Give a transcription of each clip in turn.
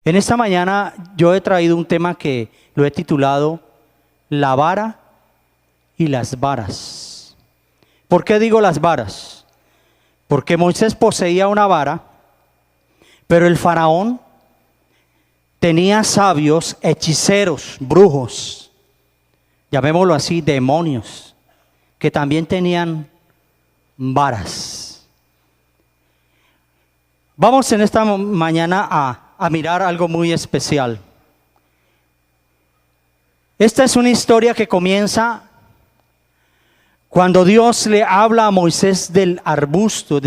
En esta mañana yo he traído un tema que lo he titulado La vara y las varas. ¿Por qué digo las varas? Porque Moisés poseía una vara, pero el faraón tenía sabios, hechiceros, brujos, llamémoslo así, demonios, que también tenían varas. Vamos en esta mañana a mirar algo muy especial. Esta es una historia que comienza cuando Dios le habla a Moisés del arbusto,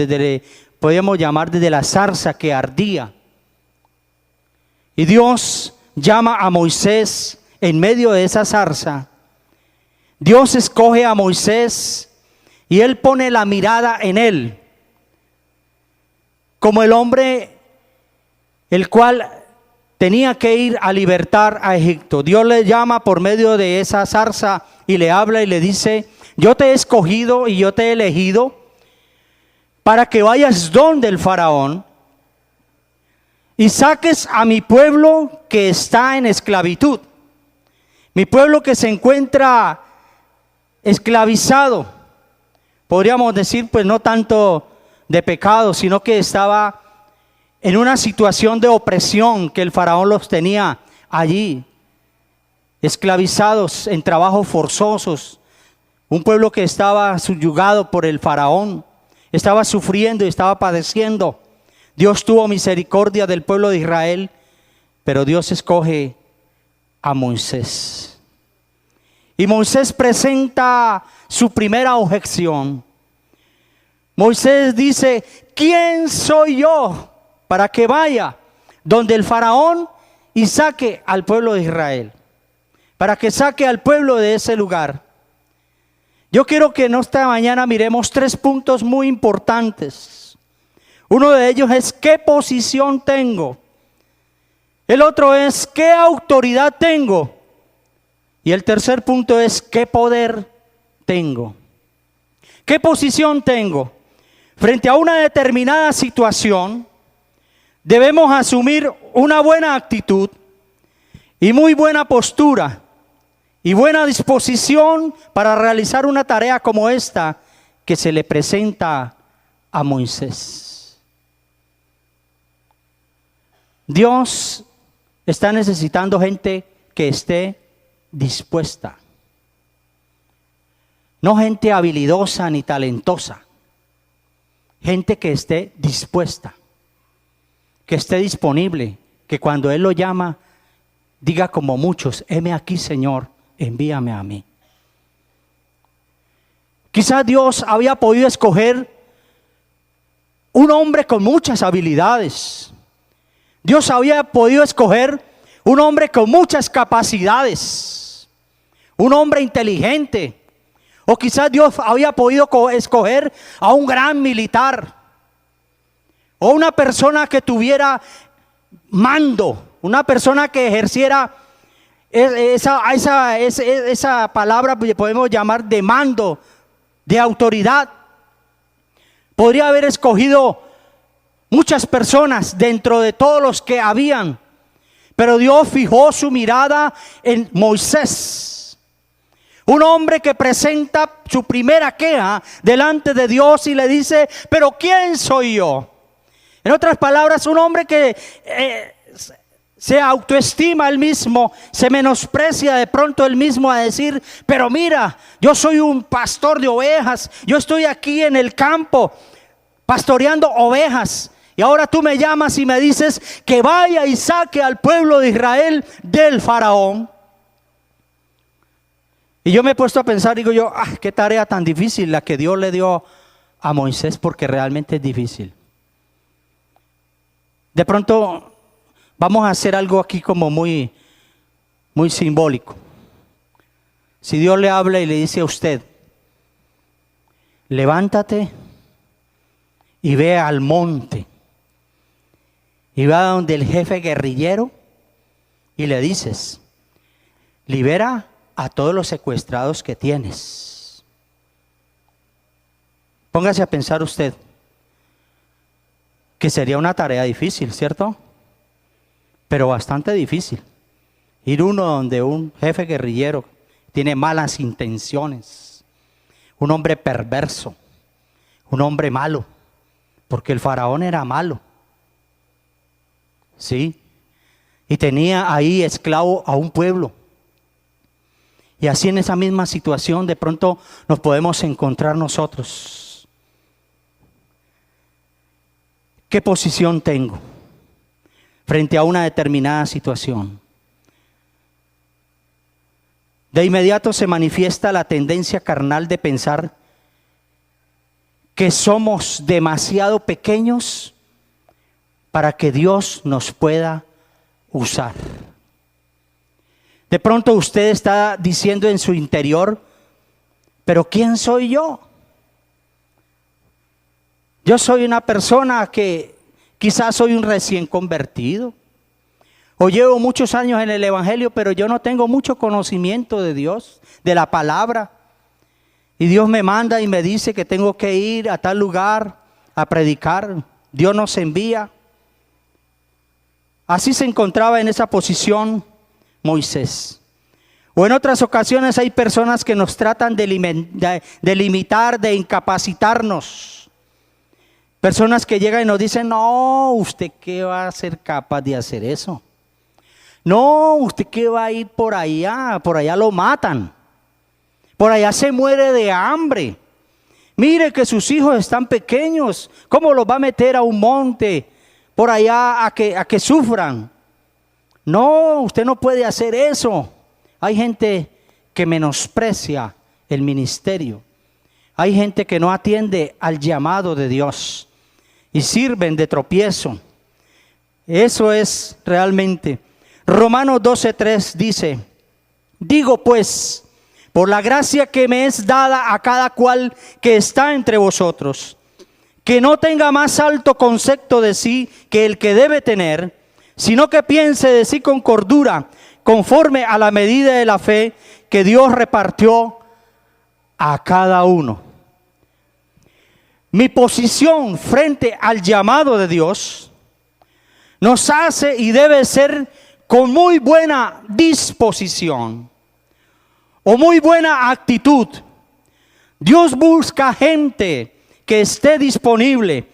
podríamos llamar desde la zarza que ardía. Y Dios llama a Moisés en medio de esa zarza. Dios escoge a Moisés y él pone la mirada en él, como el hombre el cual tenía que ir a libertar a Egipto. Dios le llama por medio de esa zarza y le habla y le dice: yo te he escogido y yo te he elegido para que vayas donde el faraón y saques a mi pueblo que está en esclavitud, mi pueblo que se encuentra esclavizado, podríamos decir, pues no tanto de pecado, sino que estaba en una situación de opresión, que el faraón los tenía allí, esclavizados en trabajos forzosos. Un pueblo que estaba subyugado por el faraón, estaba sufriendo y estaba padeciendo. Dios tuvo misericordia del pueblo de Israel, pero Dios escoge a Moisés. Y Moisés presenta su primera objeción. Moisés dice: ¿quién soy yo para que vaya donde el faraón y saque al pueblo de Israel? Para que saque al pueblo de ese lugar. Yo quiero que en esta mañana miremos 3 puntos muy importantes. Uno de ellos es ¿qué posición tengo? El otro es ¿qué autoridad tengo? Y el tercer punto es ¿qué poder tengo? ¿Qué posición tengo? Frente a una determinada situación, debemos asumir una buena actitud y muy buena postura y buena disposición para realizar una tarea como esta que se le presenta a Moisés. Dios está necesitando gente que esté dispuesta, no gente habilidosa ni talentosa, gente que esté dispuesta, que esté disponible, que cuando Él lo llama, diga como muchos: heme aquí, Señor, envíame a mí. Quizás Dios había podido escoger un hombre con muchas habilidades. Dios había podido escoger un hombre con muchas capacidades, un hombre inteligente. O quizás Dios había podido escoger a un gran militar, o una persona que tuviera mando, una persona que ejerciera esa palabra que podemos llamar de mando, de autoridad. Podría haber escogido muchas personas dentro de todos los que habían, pero Dios fijó su mirada en Moisés, un hombre que presenta su primera queja delante de Dios y le dice: pero ¿quién soy yo? En otras palabras, un hombre que se autoestima él mismo, se menosprecia de pronto él mismo a decir: pero mira, yo soy un pastor de ovejas, yo estoy aquí en el campo pastoreando ovejas, y ahora tú me llamas y me dices que vaya y saque al pueblo de Israel del faraón. Y yo me he puesto a pensar, digo yo: qué tarea tan difícil la que Dios le dio a Moisés, porque realmente es difícil. De pronto vamos a hacer algo aquí como muy simbólico. Si Dios le habla y le dice a usted: levántate y ve al monte, y va donde el jefe guerrillero y le dices: libera a todos los secuestrados que tienes. Póngase a pensar usted que sería una tarea difícil, ¿cierto? pero bastante difícil. Ir uno donde un jefe guerrillero tiene malas intenciones, un hombre perverso, un hombre malo, porque el faraón era malo, ¿sí? Y tenía ahí esclavo a un pueblo. Y así en esa misma situación de pronto nos podemos encontrar nosotros. ¿Qué posición tengo frente a una determinada situación? De inmediato se manifiesta la tendencia carnal de pensar que somos demasiado pequeños para que Dios nos pueda usar. De pronto usted está diciendo en su interior, pero ¿quién soy yo? Yo soy una persona que quizás soy un recién convertido, o llevo muchos años en el evangelio, pero yo no tengo mucho conocimiento de Dios, de la palabra. Y Dios me manda y me dice que tengo que ir a tal lugar a predicar. Dios nos envía. Así se encontraba en esa posición Moisés. O en otras ocasiones hay personas que nos tratan de limitar, de incapacitarnos. Personas que llegan y nos dicen, no, ¿usted qué va a ser capaz de hacer eso? No, ¿usted qué va a ir por allá? Por allá lo matan. Por allá se muere de hambre. Mire que sus hijos están pequeños. ¿Cómo los va a meter a un monte por allá a que sufran? No, usted no puede hacer eso. Hay gente que menosprecia el ministerio. Hay gente que no atiende al llamado de Dios y sirven de tropiezo. Eso es realmente. Romanos 12:3 dice, digo pues, por la gracia que me es dada a cada cual que está entre vosotros, que no tenga más alto concepto de sí que el que debe tener, sino que piense de sí con cordura, conforme a la medida de la fe que Dios repartió a cada uno. Mi posición frente al llamado de Dios nos hace y debe ser con muy buena disposición o muy buena actitud. Dios busca gente que esté disponible,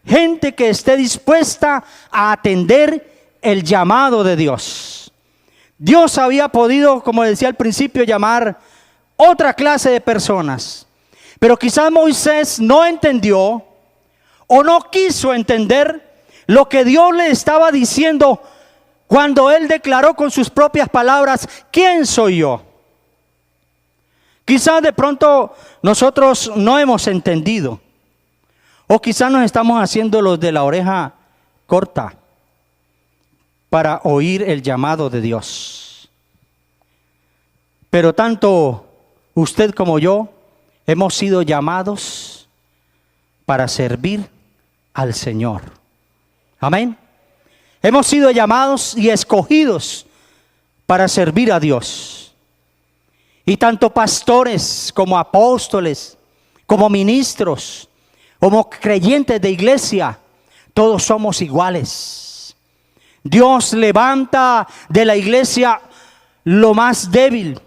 gente que esté dispuesta a atender el llamado de Dios. Dios había podido, como decía al principio, llamar otra clase de personas, pero quizás Moisés no entendió o no quiso entender lo que Dios le estaba diciendo cuando él declaró con sus propias palabras, ¿quién soy yo? Quizás de pronto nosotros no hemos entendido, o quizás nos estamos haciendo los de la oreja corta para oír el llamado de Dios. Pero tanto usted como yo hemos sido llamados para servir al Señor. Amén. Hemos sido llamados y escogidos para servir a Dios. Y tanto pastores como apóstoles, como ministros, como creyentes de iglesia, todos somos iguales. Dios levanta de la iglesia lo más débil.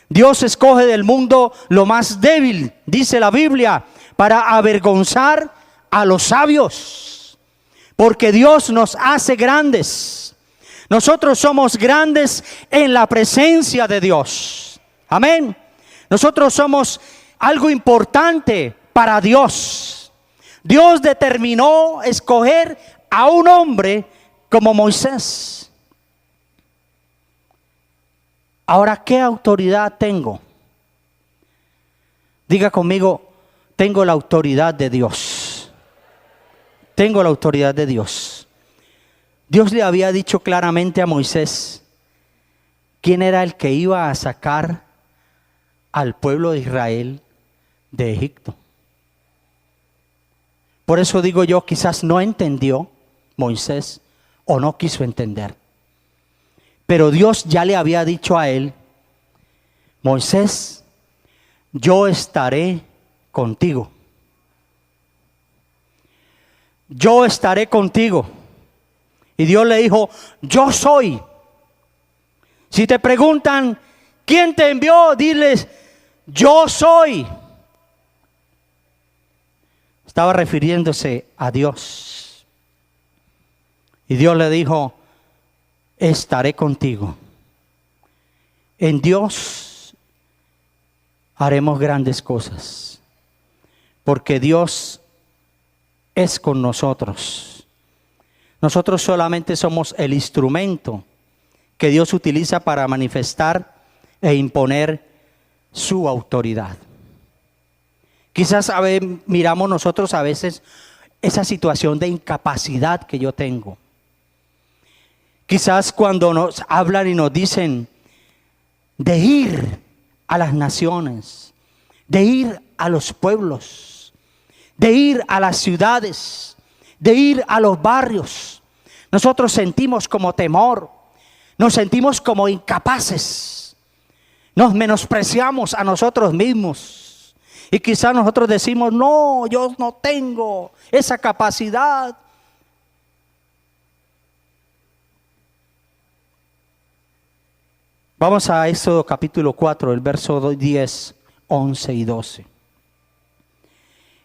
Dios escoge del mundo lo más débil, dice la Biblia, para avergonzar a los sabios. Porque Dios nos hace grandes. Nosotros somos grandes en la presencia de Dios. Amén. Nosotros somos algo importante para Dios. Dios determinó escoger a un hombre como Moisés. Ahora, ¿qué autoridad tengo? Diga conmigo, tengo la autoridad de Dios. Tengo la autoridad de Dios. Dios le había dicho claramente a Moisés quién era el que iba a sacar al pueblo de Israel de Egipto. Por eso digo yo, quizás no entendió Moisés o no quiso entender. Pero Dios ya le había dicho a él, Moisés, yo estaré contigo. Yo estaré contigo. Y Dios le dijo, yo soy. Si te preguntan, ¿quién te envió? Diles, yo soy. Estaba refiriéndose a Dios. Y Dios le dijo, estaré contigo. En Dios haremos grandes cosas, porque Dios es con nosotros. Nosotros solamente somos el instrumento que Dios utiliza para manifestar e imponer su autoridad. Quizás miramos nosotros a veces esa situación de incapacidad que yo tengo. Quizás cuando nos hablan y nos dicen de ir a las naciones, de ir a los pueblos, de ir a las ciudades, de ir a los barrios, nosotros sentimos como temor, nos sentimos como incapaces, nos menospreciamos a nosotros mismos y quizás nosotros decimos, no, yo no tengo esa capacidad. Vamos a Éxodo capítulo 4, el verso 10, 11 y 12.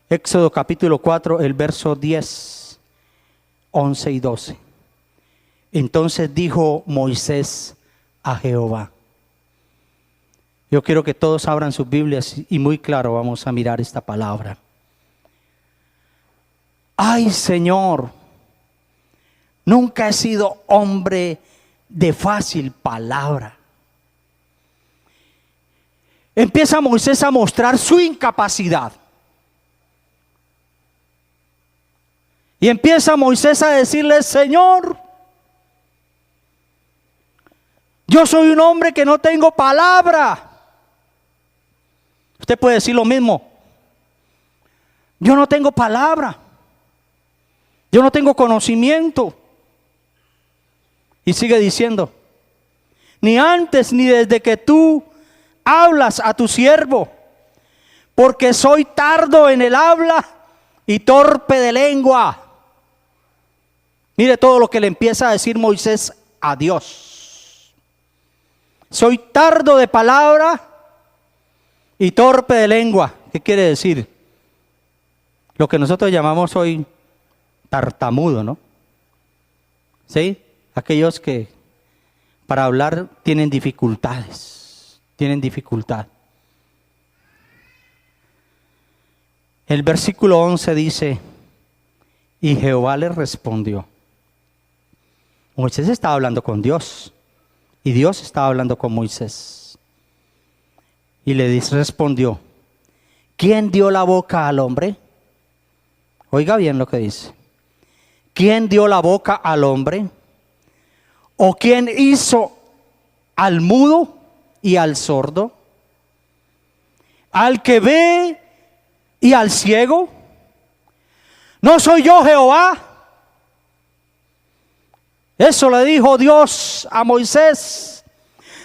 Éxodo capítulo 4, el verso 10, 11 y 12. Entonces dijo Moisés a Jehová. Yo quiero que todos abran sus Biblias y muy claro vamos a mirar esta palabra. Ay, Señor, nunca he sido hombre de fácil palabra. Empieza Moisés a mostrar su incapacidad. Y empieza Moisés a decirle, Señor, yo soy un hombre que no tengo palabra. Usted puede decir lo mismo. Yo no tengo palabra. Yo no tengo conocimiento. Y sigue diciendo, ni antes ni desde que tú hablas a tu siervo, porque soy tardo en el habla y torpe de lengua. Mire todo lo que le empieza a decir Moisés a Dios. Soy tardo de palabra y torpe de lengua. ¿Qué quiere decir? Lo que nosotros llamamos hoy tartamudo, ¿no? ¿Sí? Aquellos que para hablar tienen dificultades, tienen dificultad. El versículo 11 dice, y Jehová le respondió. Moisés estaba hablando con Dios y Dios estaba hablando con Moisés. Y le respondió, ¿quién dio la boca al hombre? Oiga bien lo que dice. ¿Quién dio la boca al hombre? ¿O quién hizo al mudo y al sordo? ¿Al que ve y al ciego? ¿No soy yo Jehová? Eso le dijo Dios a Moisés.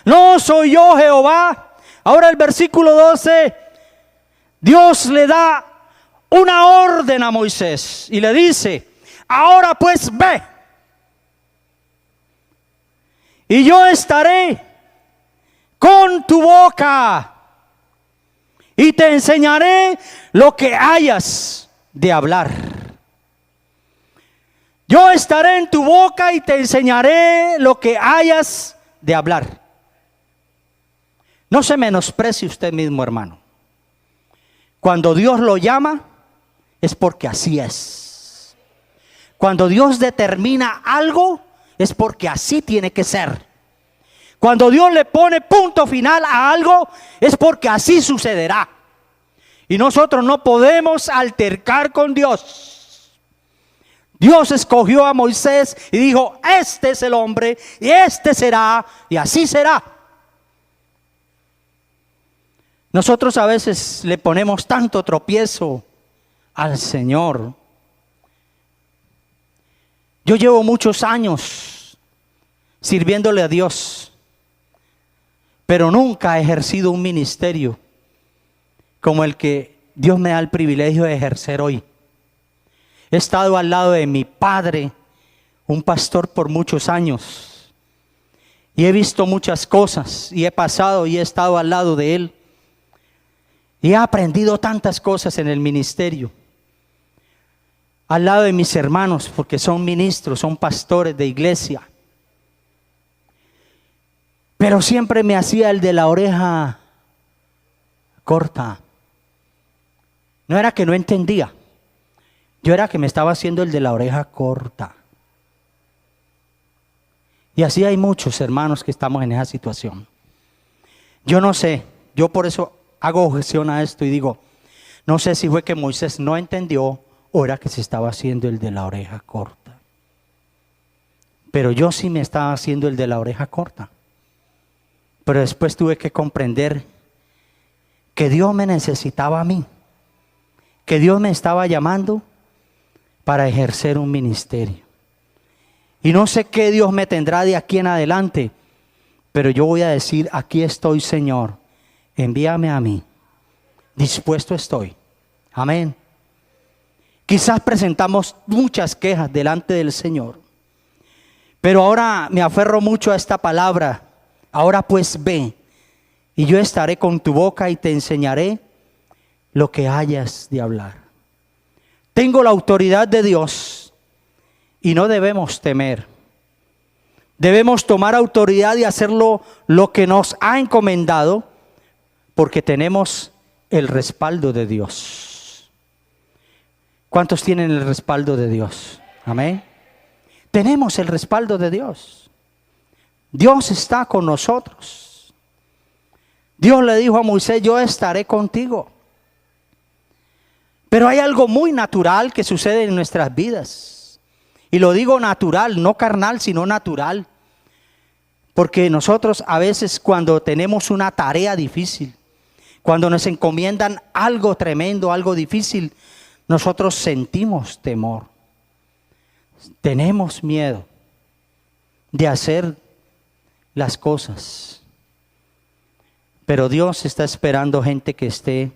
¿No soy yo Jehová? Ahora el versículo 12, Dios le da una orden a Moisés y le dice, ahora pues ve, y yo estaré con tu boca y te enseñaré lo que hayas de hablar. Yo estaré en tu boca y te enseñaré lo que hayas de hablar. No se menosprecie usted mismo, hermano. Cuando Dios lo llama, es porque así es. Cuando Dios determina algo, es porque así tiene que ser. Cuando Dios le pone punto final a algo, es porque así sucederá. Y nosotros no podemos altercar con Dios. Dios escogió a Moisés y dijo, este es el hombre y este será y así será. Nosotros a veces le ponemos tanto tropiezo al Señor. Yo llevo muchos años sirviéndole a Dios, pero nunca he ejercido un ministerio como el que Dios me da el privilegio de ejercer hoy. He estado al lado de mi padre un pastor por muchos años y he visto muchas cosas y he pasado y he estado al lado de él y he aprendido tantas cosas en el ministerio, al lado de mis hermanos, porque son ministros, son pastores de iglesia. Pero siempre me hacía el de la oreja corta. No era que no entendía, yo era que me estaba haciendo el de la oreja corta. Y así hay muchos hermanos que estamos en esa situación. Yo no sé, yo por eso hago objeción a esto y digo, no sé si fue que Moisés no entendió o era que se estaba haciendo el de la oreja corta. Pero yo sí me estaba haciendo el de la oreja corta. Pero después tuve que comprender que Dios me necesitaba a mí, que Dios me estaba llamando para ejercer un ministerio. Y no sé qué Dios me tendrá de aquí en adelante, pero yo voy a decir, aquí estoy, Señor, envíame a mí, dispuesto estoy. Amén. Quizás presentamos muchas quejas delante del Señor, pero ahora me aferro mucho a esta palabra. Ahora pues ve, y yo estaré con tu boca y te enseñaré lo que hayas de hablar. Tengo la autoridad de Dios y no debemos temer. Debemos tomar autoridad y hacerlo lo que nos ha encomendado, porque tenemos el respaldo de Dios. ¿Cuántos tienen el respaldo de Dios? Amén. Tenemos el respaldo de Dios. Dios está con nosotros. Dios le dijo a Moisés, yo estaré contigo. Pero hay algo muy natural que sucede en nuestras vidas. Y lo digo natural, no carnal, sino natural. Porque nosotros a veces cuando tenemos una tarea difícil, cuando nos encomiendan algo tremendo, algo difícil, nosotros sentimos temor. Tenemos miedo de hacer las cosas. Pero Dios está esperando gente que esté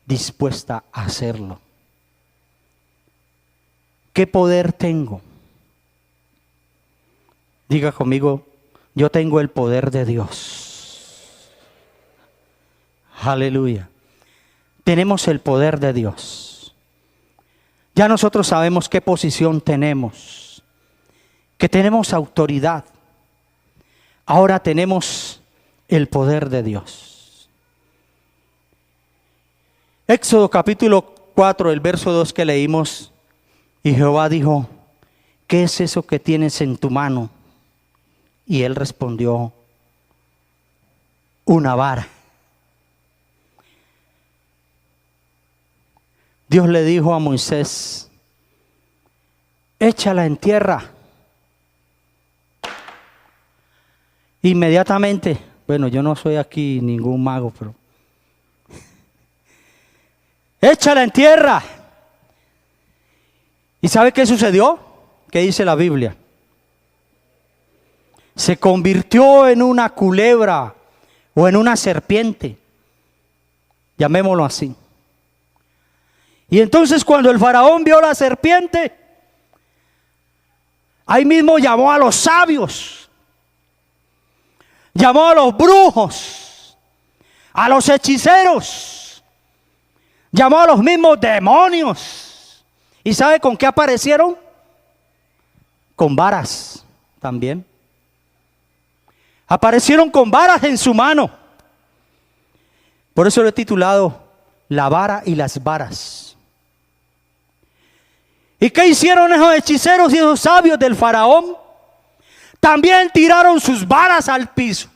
dispuesta a hacerlo. ¿Qué poder tengo? Diga conmigo, yo tengo el poder de Dios. Aleluya. Tenemos el poder de Dios. Ya nosotros sabemos qué posición tenemos, que tenemos autoridad. Ahora tenemos el poder de Dios. Éxodo capítulo 4, el verso 2 que leímos. Y Jehová dijo, ¿qué es eso que tienes en tu mano? Y él respondió, una vara. Dios le dijo a Moisés, échala en tierra. Inmediatamente, bueno, yo no soy aquí ningún mago, pero échala en tierra. ¿Y sabe qué sucedió? ¿Qué dice la Biblia? Se convirtió en una culebra o en una serpiente, llamémoslo así. Y entonces cuando el faraón vio la serpiente, ahí mismo llamó a los sabios, llamó a los brujos, a los hechiceros, llamó a los mismos demonios. ¿Y sabe con qué aparecieron? Con varas también. Aparecieron con varas en su mano. Por eso lo he titulado La vara y las varas. ¿Y qué hicieron esos hechiceros y esos sabios del faraón? También tiraron sus varas al piso.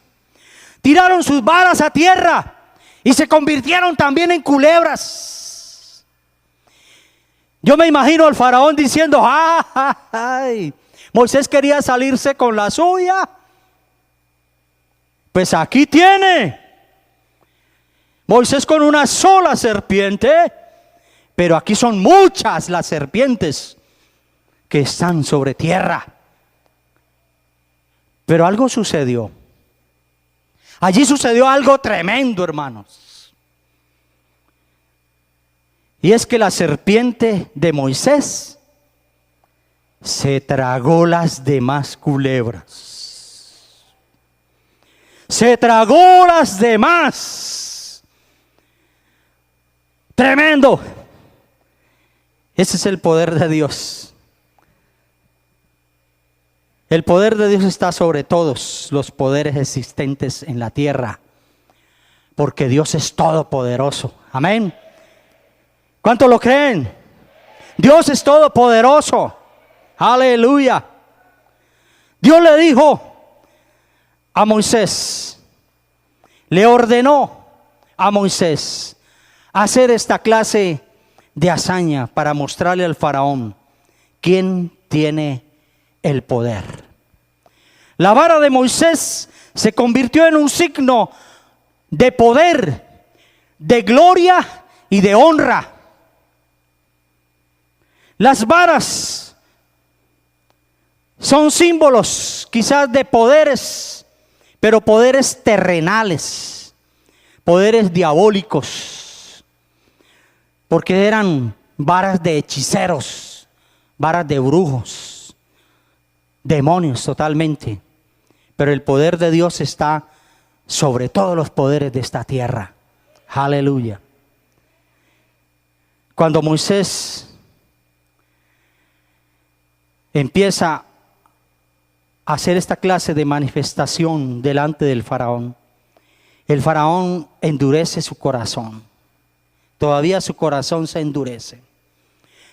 Tiraron sus varas a tierra y se convirtieron también en culebras. Yo me imagino al faraón diciendo, ¡ay! Moisés quería salirse con la suya. Pues aquí tiene. Moisés con una sola serpiente, pero aquí son muchas las serpientes que están sobre tierra. Pero algo sucedió. Allí sucedió algo tremendo, hermanos. Y es que la serpiente de Moisés se tragó las demás culebras. Se tragó las demás. Tremendo. Ese es el poder de Dios. El poder de Dios está sobre todos los poderes existentes en la tierra, porque Dios es todopoderoso. Amén. ¿Cuántos lo creen? Dios es todopoderoso. Aleluya. Dios le dijo a Moisés, le ordenó a Moisés hacer esta clase de hazaña para mostrarle al faraón quién tiene el poder. La vara de Moisés se convirtió en un signo de poder, de gloria y de honra. Las varas son símbolos quizás de poderes, pero poderes terrenales, poderes diabólicos, porque eran varas de hechiceros, varas de brujos, demonios totalmente. Pero el poder de Dios está sobre todos los poderes de esta tierra. Aleluya. Cuando Moisés empieza a hacer esta clase de manifestación delante del faraón, el faraón endurece su corazón. Todavía su corazón se endurece,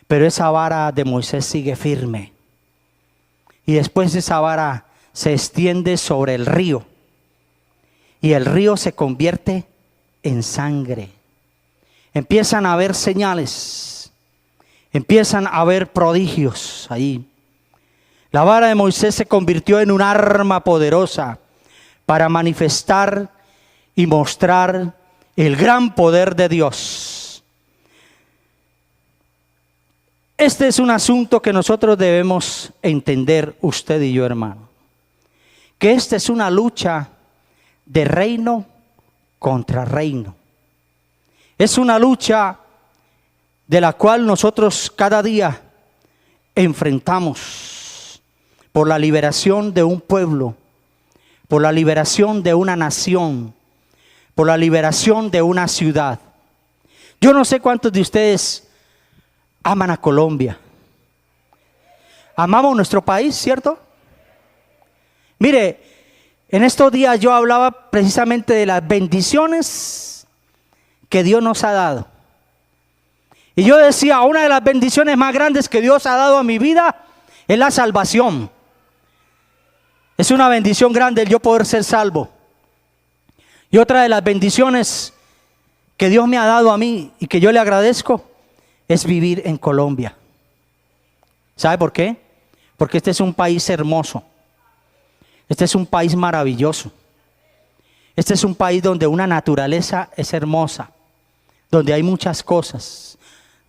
pero esa vara de Moisés sigue firme. Y después esa vara se extiende sobre el río, y el río se convierte en sangre. Empiezan a haber señales, empiezan a haber prodigios ahí. La vara de Moisés se convirtió en un arma poderosa para manifestar y mostrar el gran poder de Dios. Este es un asunto que nosotros debemos entender, usted y yo, hermano. Que esta es una lucha de reino contra reino. Es una lucha de la cual nosotros cada día enfrentamos. Por la liberación de un pueblo, por la liberación de una nación, por la liberación de una ciudad. Yo no sé cuántos de ustedes aman a Colombia. Amamos nuestro país, ¿cierto? Mire, en estos días yo hablaba precisamente de las bendiciones que Dios nos ha dado. Y yo decía, una de las bendiciones más grandes que Dios ha dado a mi vida es la salvación. Es una bendición grande el yo poder ser salvo. Y otra de las bendiciones que Dios me ha dado a mí y que yo le agradezco es vivir en Colombia. ¿Sabe por qué? Porque este es un país hermoso. Este es un país maravilloso. Este es un país donde una naturaleza es hermosa, donde hay muchas cosas,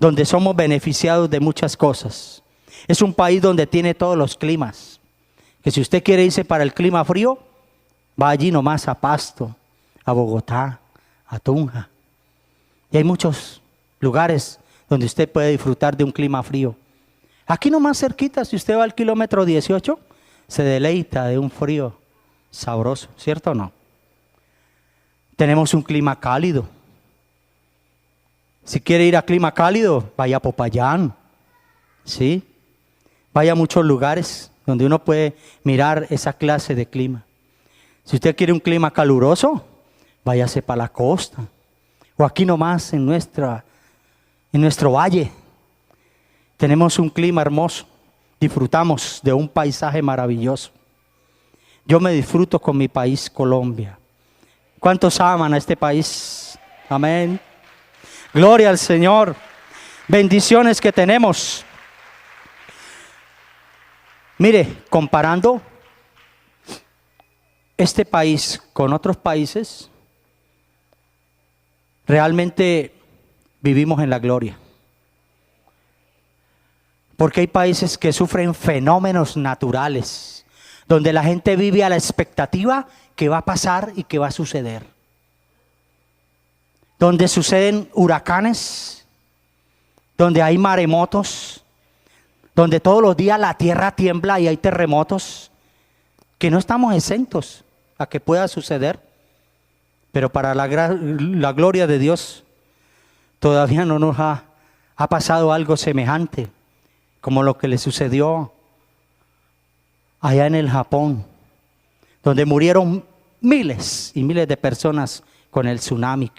donde somos beneficiados de muchas cosas. Es un país donde tiene todos los climas. Que si usted quiere irse para el clima frío, va allí nomás a Pasto, a Bogotá, a Tunja. Y hay muchos lugares donde usted puede disfrutar de un clima frío. Aquí nomás cerquita, si usted va al kilómetro 18, se deleita de un frío sabroso, ¿cierto o no? Tenemos un clima cálido. Si quiere ir a clima cálido, vaya a Popayán, ¿sí? Vaya a muchos lugares donde uno puede mirar esa clase de clima. Si usted quiere un clima caluroso, váyase para la costa. O aquí nomás en nuestro valle. Tenemos un clima hermoso. Disfrutamos de un paisaje maravilloso. Yo me disfruto con mi país, Colombia. ¿Cuántos aman a este país? Amén. Gloria al Señor. Bendiciones que tenemos. Mire, comparando este país con otros países, realmente vivimos en la gloria. Porque hay países que sufren fenómenos naturales, donde la gente vive a la expectativa que va a pasar y que va a suceder. Donde suceden huracanes, donde hay maremotos, donde todos los días la tierra tiembla y hay terremotos, que no estamos exentos a que pueda suceder, pero para la gloria de Dios todavía no nos ha pasado algo semejante como lo que le sucedió allá en el Japón, donde murieron miles y miles de personas con el tsunami.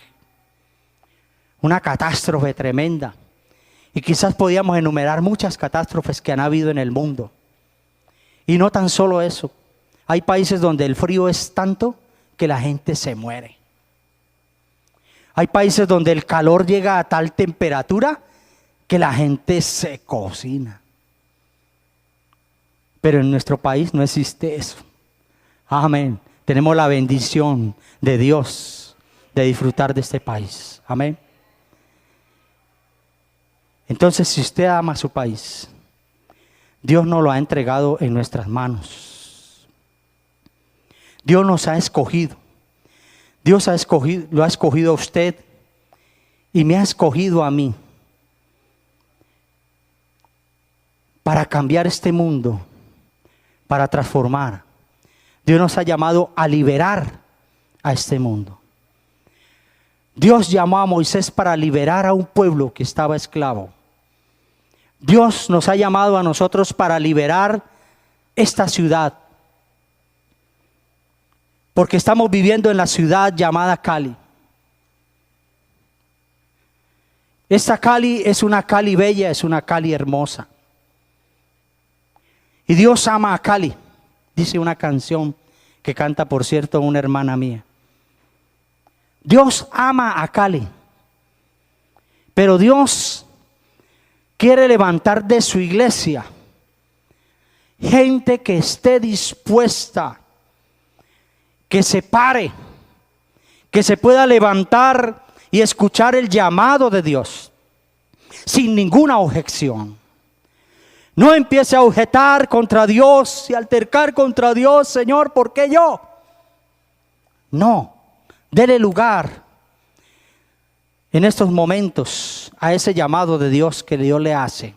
Una catástrofe tremenda. Y quizás podíamos enumerar muchas catástrofes que han habido en el mundo. Y no tan solo eso. Hay países donde el frío es tanto que la gente se muere. Hay países donde el calor llega a tal temperatura que la gente se cocina. Pero en nuestro país no existe eso. Amén. Tenemos la bendición de Dios de disfrutar de este país. Amén. Entonces, si usted ama su país, Dios nos lo ha entregado en nuestras manos. Dios nos ha escogido. Dios lo ha escogido a usted y me ha escogido a mí para cambiar este mundo, para transformar. Dios nos ha llamado a liberar a este mundo. Dios llamó a Moisés para liberar a un pueblo que estaba esclavo. Dios nos ha llamado a nosotros para liberar esta ciudad. Porque estamos viviendo en la ciudad llamada Cali. Esta Cali es una Cali bella, es una Cali hermosa. Y Dios ama a Cali. Dice una canción que canta, por cierto, una hermana mía. Dios ama a Cali. Pero Dios quiere levantar de su iglesia gente que esté dispuesta, que se pare, que se pueda levantar y escuchar el llamado de Dios sin ninguna objeción. No empiece a objetar contra Dios y altercar contra Dios. Señor, ¿por qué yo? No, dele lugar en estos momentos a ese llamado de Dios que Dios le hace.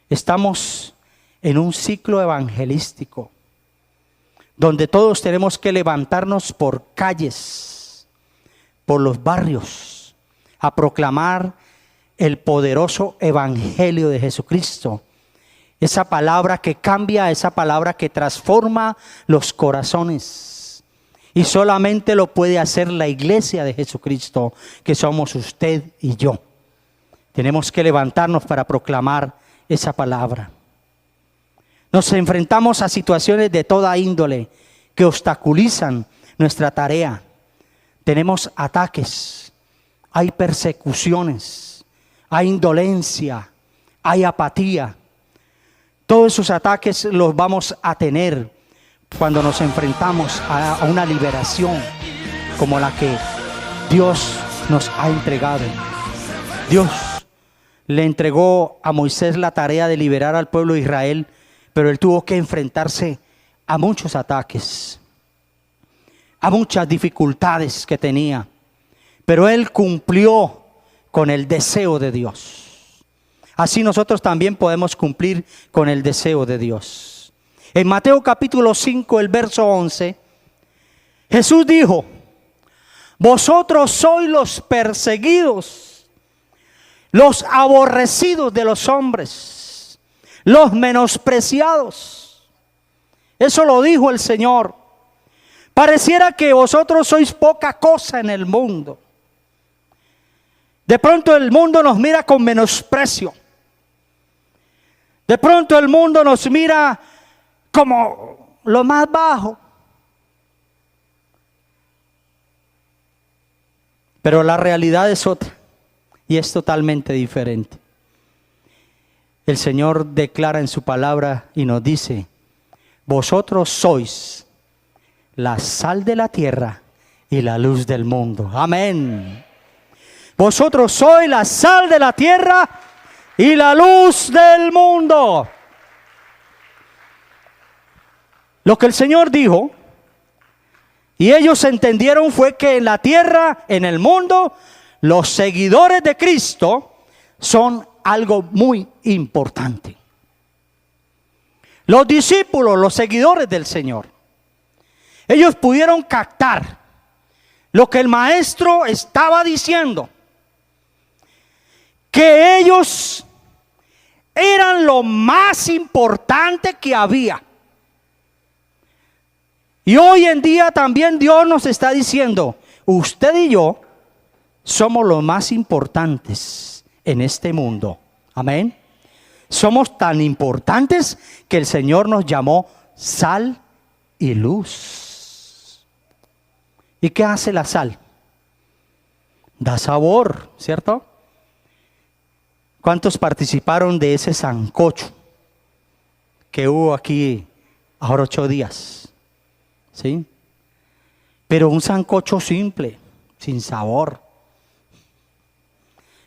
Estamos en un ciclo evangelístico donde todos tenemos que levantarnos por calles, por los barrios, a proclamar el poderoso evangelio de Jesucristo. Esa palabra que cambia, esa palabra que transforma los corazones. Y solamente lo puede hacer la iglesia de Jesucristo, que somos usted y yo. Tenemos que levantarnos para proclamar esa palabra. Nos enfrentamos a situaciones de toda índole que obstaculizan nuestra tarea. Tenemos ataques, hay persecuciones, hay indolencia, hay apatía. Todos esos ataques los vamos a tener cuando nos enfrentamos a una liberación como la que Dios nos ha entregado. Dios le entregó a Moisés la tarea de liberar al pueblo de Israel, pero él tuvo que enfrentarse a muchos ataques, a muchas dificultades que tenía, pero él cumplió con el deseo de Dios. Así nosotros también podemos cumplir con el deseo de Dios. En Mateo capítulo 5, el verso 11, Jesús dijo: vosotros sois los perseguidos, los aborrecidos de los hombres, los menospreciados. Eso lo dijo el Señor. Pareciera que vosotros sois poca cosa en el mundo. De pronto el mundo nos mira con menosprecio. De pronto el mundo nos mira como lo más bajo. Pero la realidad es otra y es totalmente diferente. El Señor declara en su palabra y nos dice: vosotros sois la sal de la tierra y la luz del mundo. Amén. Vosotros sois la sal de la tierra y la luz del mundo. Lo que el Señor dijo, y ellos entendieron, fue que en la tierra, en el mundo, los seguidores de Cristo son algo muy importante. Los discípulos, los seguidores del Señor, ellos pudieron captar lo que el maestro estaba diciendo, que ellos eran lo más importante que había. Y hoy en día también Dios nos está diciendo, usted y yo somos los más importantes en este mundo. Amén. Somos tan importantes que el Señor nos llamó sal y luz. ¿Y qué hace la sal? Da sabor, ¿cierto? ¿Cuántos participaron de ese sancocho que hubo aquí ahora 8 días? ¿Sí? Pero un sancocho simple, sin sabor.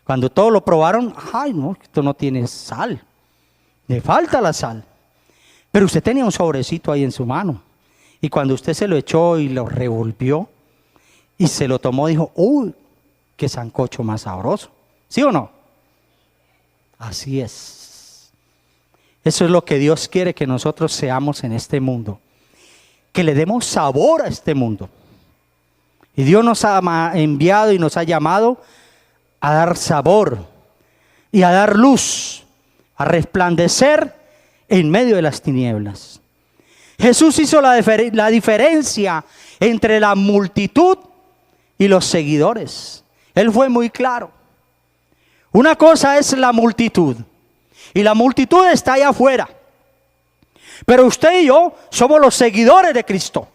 Cuando todos lo probaron, ay no, esto no tiene sal, le falta la sal. Pero usted tenía un sobrecito ahí en su mano. Y cuando usted se lo echó y lo revolvió y se lo tomó, dijo, uy, qué sancocho más sabroso. ¿Sí o no? Así es. Eso es lo que Dios quiere que nosotros seamos en este mundo. Que le demos sabor a este mundo. Y Dios nos ha enviado y nos ha llamado a dar sabor y a dar luz, a resplandecer en medio de las tinieblas. Jesús hizo la diferencia entre la multitud y los seguidores. Él fue muy claro. Una cosa es la multitud, y la multitud está allá afuera. Pero usted y yo somos los seguidores de Cristo.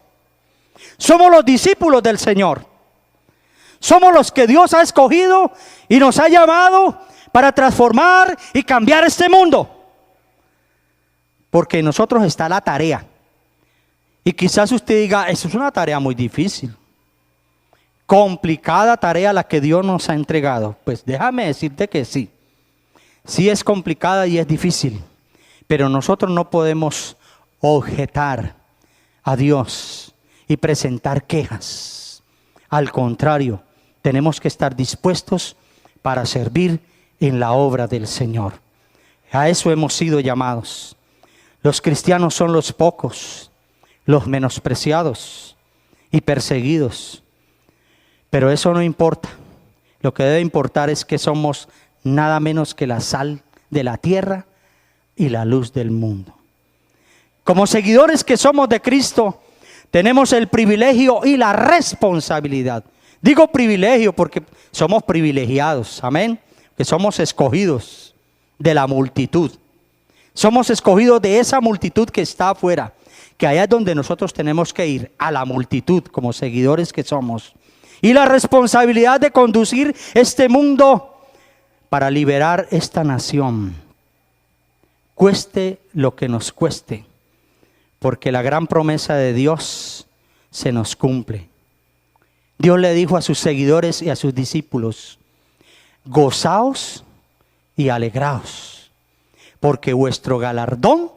Somos los discípulos del Señor. Somos los que Dios ha escogido y nos ha llamado para transformar y cambiar este mundo. Porque en nosotros está la tarea. Y quizás usted diga, eso es una tarea muy difícil. Complicada tarea la que Dios nos ha entregado. Pues déjame decirte que sí. Sí es complicada y es difícil. Pero nosotros no podemos objetar a Dios y presentar quejas. Al contrario, tenemos que estar dispuestos para servir en la obra del Señor. A eso hemos sido llamados. Los cristianos son los pocos, los menospreciados y perseguidos. Pero eso no importa. Lo que debe importar es que somos nada menos que la sal de la tierra y la luz del mundo. Como seguidores que somos de Cristo, tenemos el privilegio y la responsabilidad. Digo privilegio porque somos privilegiados, amén, que somos escogidos de la multitud. Somos escogidos de esa multitud que está afuera, que allá es donde nosotros tenemos que ir, a la multitud como seguidores que somos. Y la responsabilidad de conducir este mundo para liberar esta nación. Cueste lo que nos cueste, porque la gran promesa de Dios se nos cumple. Dios le dijo a sus seguidores y a sus discípulos, gozaos y alegraos, porque vuestro galardón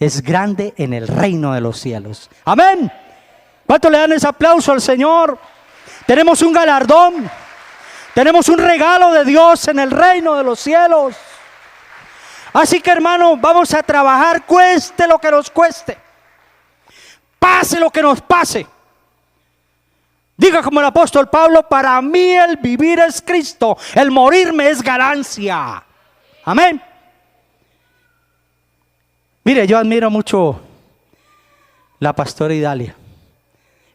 es grande en el reino de los cielos. Amén. ¿Cuánto le dan ese aplauso al Señor? Tenemos un galardón, tenemos un regalo de Dios en el reino de los cielos. Así que hermano, vamos a trabajar cueste lo que nos cueste, pase lo que nos pase. Diga como el apóstol Pablo, para mí el vivir es Cristo, el morirme es ganancia. Amén. Mire, yo admiro mucho la pastora Idalia.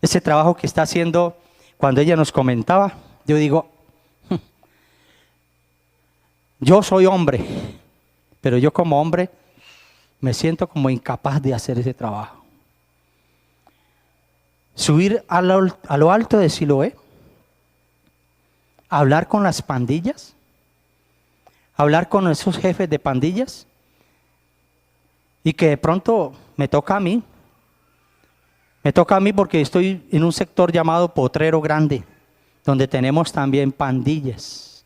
Ese trabajo que está haciendo, cuando ella nos comentaba, yo digo, yo soy hombre, pero yo como hombre me siento como incapaz de hacer ese trabajo. Subir a lo alto de Siloé, hablar con las pandillas, hablar con esos jefes de pandillas, y que de pronto me toca a mí. Me toca a mí porque estoy en un sector llamado Potrero Grande, donde tenemos también pandillas.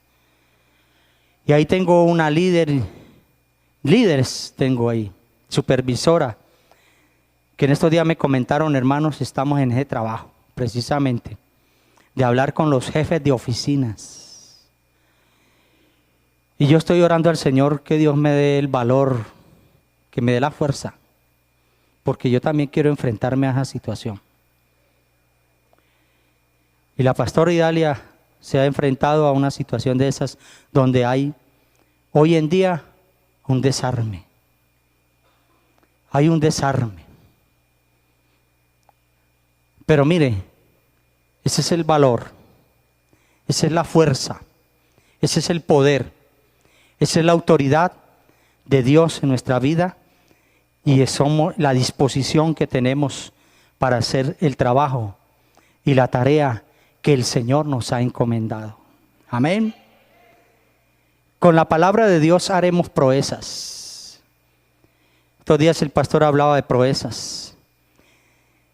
Y ahí tengo una líderes tengo ahí, supervisora, que en estos días me comentaron, hermanos, estamos en ese trabajo, precisamente, de hablar con los jefes de oficinas. Y yo estoy orando al Señor que Dios me dé el valor, que me dé la fuerza porque yo también quiero enfrentarme a esa situación. Y la pastora Idalia se ha enfrentado a una situación de esas donde hay hoy en día un desarme. Hay un desarme. Pero mire, ese es el valor, esa es la fuerza, ese es el poder, esa es la autoridad de Dios en nuestra vida y somos la disposición que tenemos para hacer el trabajo y la tarea que el Señor nos ha encomendado. Amén. Con la palabra de Dios haremos proezas. Estos días el pastor hablaba de proezas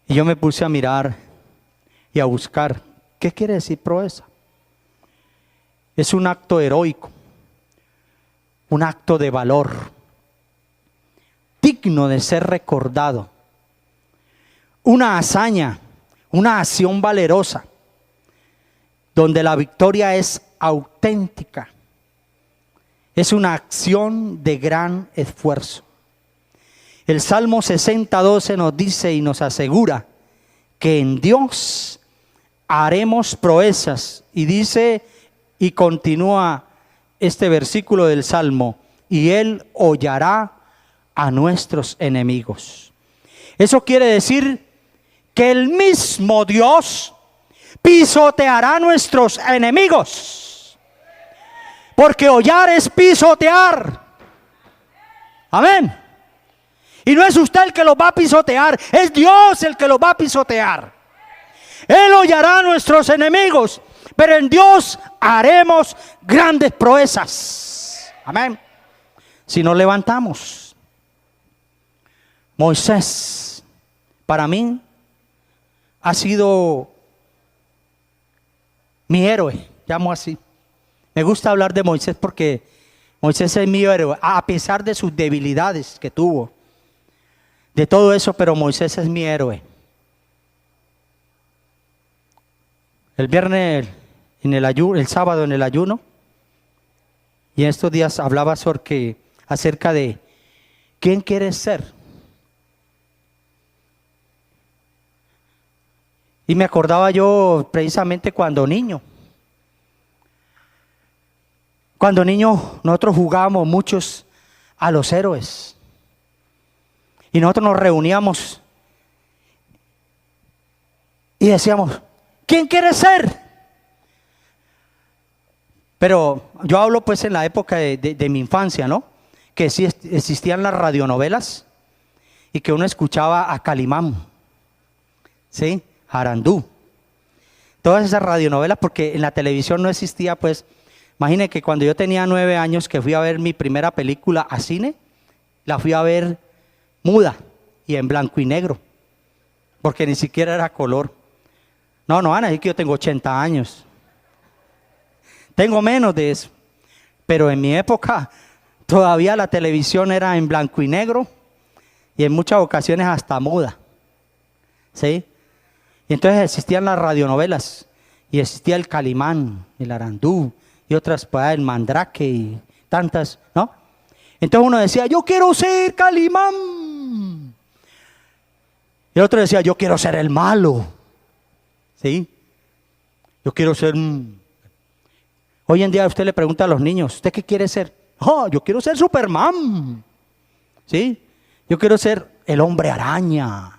y yo me puse a mirar y a buscar qué quiere decir proeza. Es un acto heroico, un acto de valor, digno de ser recordado, una hazaña, una acción valerosa, donde la victoria es auténtica, es una acción de gran esfuerzo. El Salmo 60:12 nos dice y nos asegura que en Dios haremos proezas, y dice y continúa este versículo del Salmo, y Él hollará a nuestros enemigos. Eso quiere decir que el mismo Dios pisoteará a nuestros enemigos, porque hollar es pisotear. Amén. Y no es usted el que los va a pisotear, es Dios el que los va a pisotear. Él hollará a nuestros enemigos, pero en Dios haremos grandes proezas. Amén. Si nos levantamos. Moisés, para mí, ha sido mi héroe, llamo así. Me gusta hablar de Moisés porque Moisés es mi héroe, a pesar de sus debilidades que tuvo. De todo eso, pero Moisés es mi héroe. El viernes, el sábado en el ayuno, y en estos días hablaba acerca de quién quieres ser. Y me acordaba yo precisamente cuando niño. Cuando niño nosotros jugábamos muchos a los héroes. Y nosotros nos reuníamos y decíamos, ¿quién quiere ser? Pero yo hablo pues en la época de mi infancia, ¿no? Que sí existían las radionovelas y que uno escuchaba a Calimán, ¿sí? Arandú. Todas esas radionovelas, porque en la televisión no existía pues. Imagine que cuando yo tenía 9 años que fui a ver mi primera película a cine, la fui a ver muda y en blanco y negro, porque ni siquiera era color. No, van a decir que yo tengo 80 años. Tengo menos de eso. Pero en mi época todavía la televisión era en blanco y negro y en muchas ocasiones hasta muda. ¿Sí? Y entonces existían las radionovelas y existía el Calimán, el Arandú y otras, pues, el Mandrake y tantas, ¿no? Entonces uno decía, yo quiero ser Calimán. Y el otro decía, yo quiero ser el malo. ¿Sí? Yo quiero ser... Hoy en día usted le pregunta a los niños, ¿usted qué quiere ser? Oh, yo quiero ser Superman. ¿Sí? Yo quiero ser el hombre araña.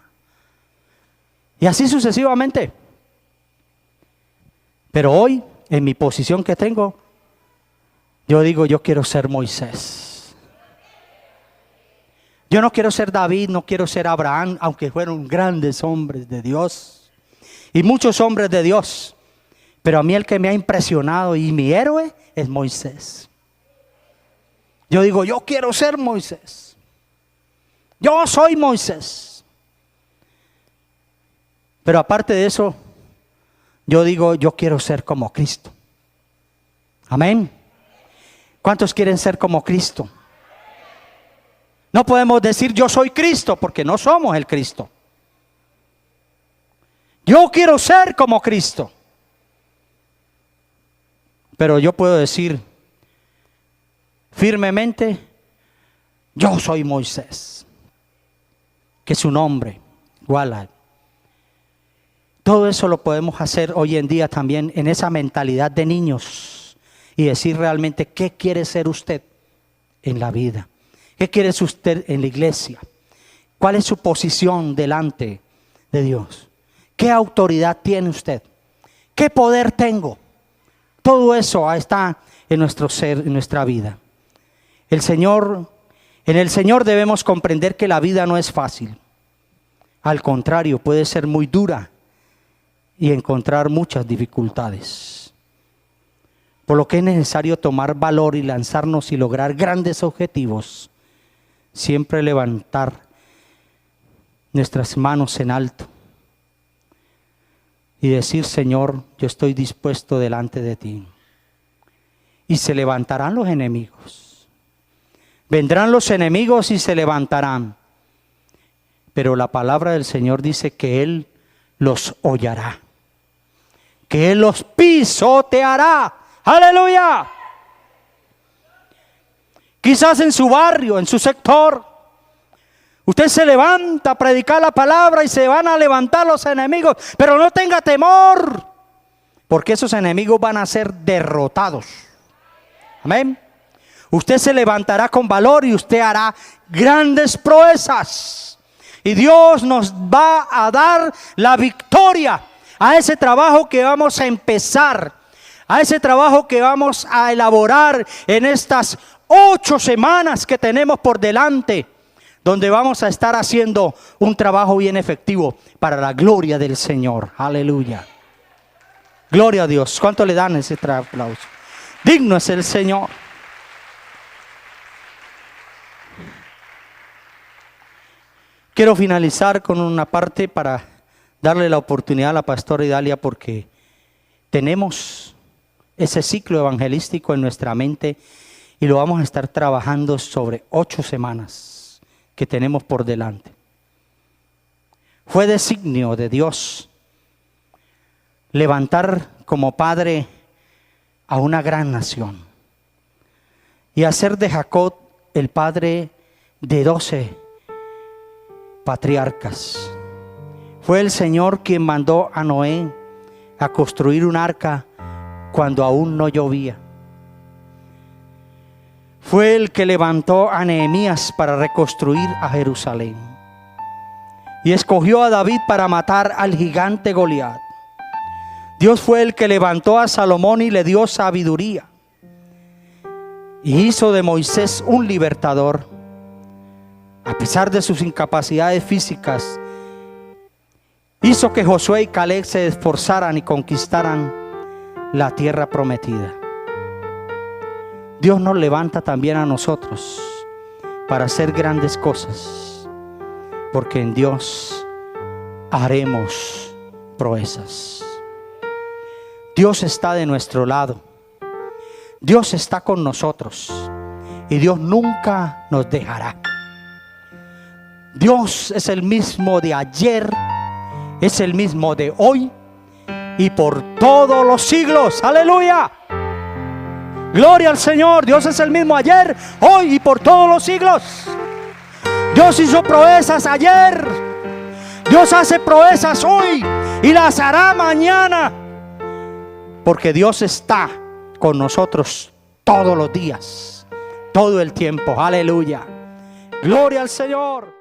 Y así sucesivamente. Pero hoy, en mi posición que tengo, yo digo, yo quiero ser Moisés. Yo no quiero ser David, no quiero ser Abraham, aunque fueron grandes hombres de Dios. Y muchos hombres de Dios. Pero a mí el que me ha impresionado y mi héroe es Moisés. Yo digo, yo quiero ser Moisés. Yo soy Moisés. Pero aparte de eso, yo digo, yo quiero ser como Cristo. Amén. ¿Cuántos quieren ser como Cristo? No podemos decir yo soy Cristo porque no somos el Cristo. Yo quiero ser como Cristo. Pero yo puedo decir firmemente, yo soy Moisés. que su nombre, Walad. Todo eso lo podemos hacer hoy en día también en esa mentalidad de niños y decir realmente qué quiere ser usted en la vida, qué quiere ser usted en la iglesia, cuál es su posición delante de Dios, qué autoridad tiene usted, qué poder tengo. Todo eso está en nuestro ser, en nuestra vida. En el Señor debemos comprender que la vida no es fácil. Al contrario, puede ser muy dura y encontrar muchas dificultades. Por lo que es necesario tomar valor y lanzarnos y lograr grandes objetivos. Siempre levantar nuestras manos en alto y decir: Señor, yo estoy dispuesto delante de ti. Y se levantarán los enemigos. Vendrán los enemigos y se levantarán. Pero la palabra del Señor dice que Él los hollará, que Él los pisoteará. ¡Aleluya! Quizás en su barrio, en su sector, usted se levanta a predicar la palabra y se van a levantar los enemigos, pero no tenga temor, porque esos enemigos van a ser derrotados. Amén. Usted se levantará con valor y usted hará grandes proezas. Y Dios nos va a dar la victoria a ese trabajo que vamos a empezar, a ese trabajo que vamos a elaborar en estas 8 semanas que tenemos por delante, donde vamos a estar haciendo un trabajo bien efectivo para la gloria del Señor. Aleluya. Gloria a Dios. ¿Cuánto le dan ese aplauso? Digno es el Señor. Quiero finalizar con una parte para darle la oportunidad a la pastora Idalia, porque tenemos ese ciclo evangelístico en nuestra mente y lo vamos a estar trabajando sobre 8 semanas que tenemos por delante. Fue designio de Dios levantar como padre a una gran nación y hacer de Jacob el padre de 12 patriarcas. Fue el Señor quien mandó a Noé a construir un arca cuando aún no llovía. Fue el que levantó a Nehemías para reconstruir a Jerusalén. Y escogió a David para matar al gigante Goliat. Dios fue el que levantó a Salomón y le dio sabiduría. Y hizo de Moisés un libertador. A pesar de sus incapacidades físicas, hizo que Josué y Caleb se esforzaran y conquistaran la tierra prometida. Dios nos levanta también a nosotros para hacer grandes cosas, porque en Dios haremos proezas. Dios está de nuestro lado. Dios está con nosotros y Dios nunca nos dejará. Dios es el mismo de ayer, es el mismo de hoy y por todos los siglos. ¡Aleluya! Gloria al Señor. Dios es el mismo ayer, hoy y por todos los siglos. Dios hizo proezas ayer, Dios hace proezas hoy y las hará mañana, porque Dios está con nosotros todos los días, todo el tiempo. Aleluya. Gloria al Señor.